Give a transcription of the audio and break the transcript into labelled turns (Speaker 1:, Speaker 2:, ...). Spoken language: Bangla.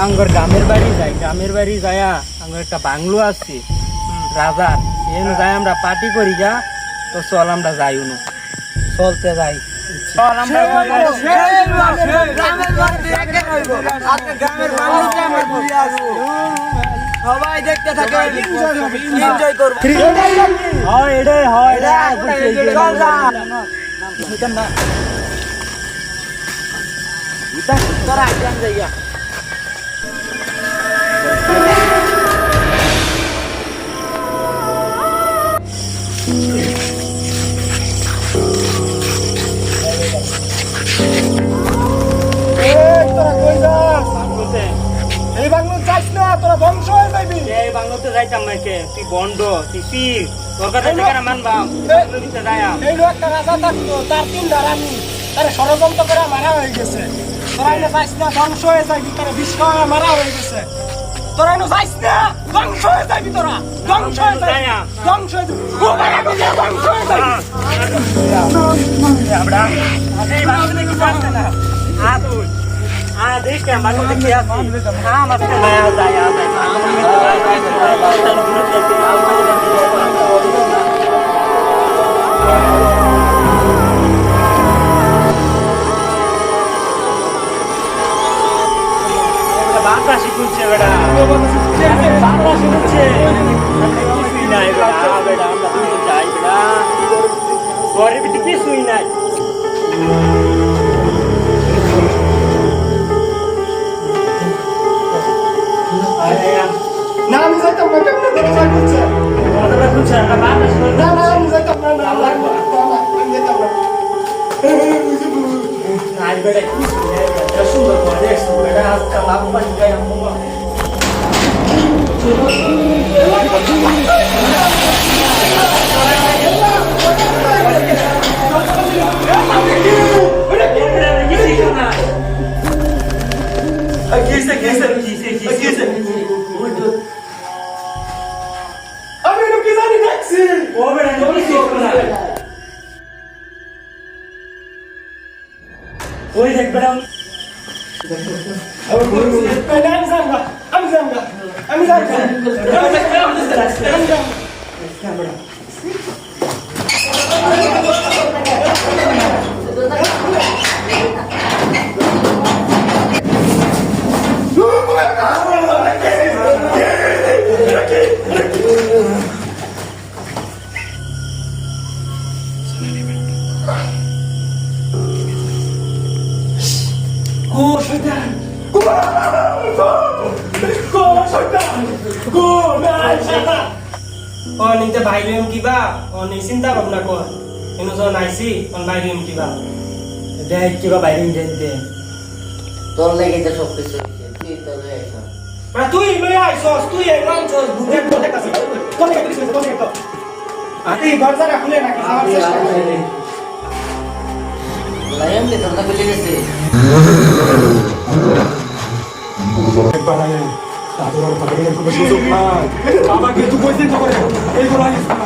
Speaker 1: আঙ্গর গ্রামের বাড়ি যায়া আঙ্গর একটা বাংলো আছে রাজার এনে যাই আমরা পার্টি করি গা। তো চল আমরা যাই উনো চলতে যাই চল আমরা
Speaker 2: সবাই দেখতে থাকে এনজয় করব
Speaker 1: হয় এটাই হয়
Speaker 2: চল যা তোরা একদম যাইয়া
Speaker 3: এই বাংলো যাইস না, তোরা বংশ হয়ে যাইবি।
Speaker 1: এই বাংলোতে যাইতাম না কে তুই বন্ড তুই পীর তোর কথা থেকে মানবা দিতে যায়া
Speaker 3: এই লোক একটা রাজা থাকতো, তার 3টা রানী, তার ষড়যন্ত্র করে মারা হয়ে গেছে। তোরা এনে যাইস না, ধ্বংস হয়ে যাইবি, তার বিষ খাওয়া মারা হয়ে গেছে। তোরা এনে যাইস না, ধ্বংস হয়ে যাইবি, তোরা ধ্বংস হয়ে যাইবি, ধ্বংস হয়ে যাইবি, ধ্বংস হয়ে যাইবি।
Speaker 1: আমরা এই বাংলোতে কিছু আসছে না তুই দেখে বাংলোতে কি আছে আমার যায় বাংলা শিখুচ্ছে বেটা বাংলা শিখুচ্ছে নাই বেটা বেটা আমরা দুজন যাই বেটা ঘরের ভিতরে কিছুই নাই
Speaker 3: না আমি যাইতাম না, কেমনে তোরা যাই করছে?
Speaker 1: কথাটা শুনছে আমরা বাংলা শিখুন
Speaker 3: না না আমি যাইতাম না, না না আমি যাইতাম না।
Speaker 1: নাই বেটা কিছু নেই বেটা সুন্দর করে দেখছো বেটা আজকাল লাভ পাই গাই আমরা
Speaker 3: আমি এটা কি জানি দেখছি।
Speaker 1: ওই দেখ বেটা
Speaker 3: আমি যাম না।
Speaker 2: নিতে বাইরেম কিবা চিন্তা ভাবনা কর এনে যখন আইসি বাইরেম কিবা
Speaker 1: দেখ কিবা বাইরে যেতে
Speaker 4: তোর লেগে তো সব কিছু তুই তো লয়ে আইছ
Speaker 2: তুই লয়ে আইছস তুই এগুলো আনছস বুঝে তোদের কাছে
Speaker 3: এই দরজাটা খুলে রাখি, আমার চেষ্টা করি।
Speaker 4: লাইম কে তোর খুলে গেছে
Speaker 3: আমাকে তুই কইছিস তো করে এইগুলো আইস না।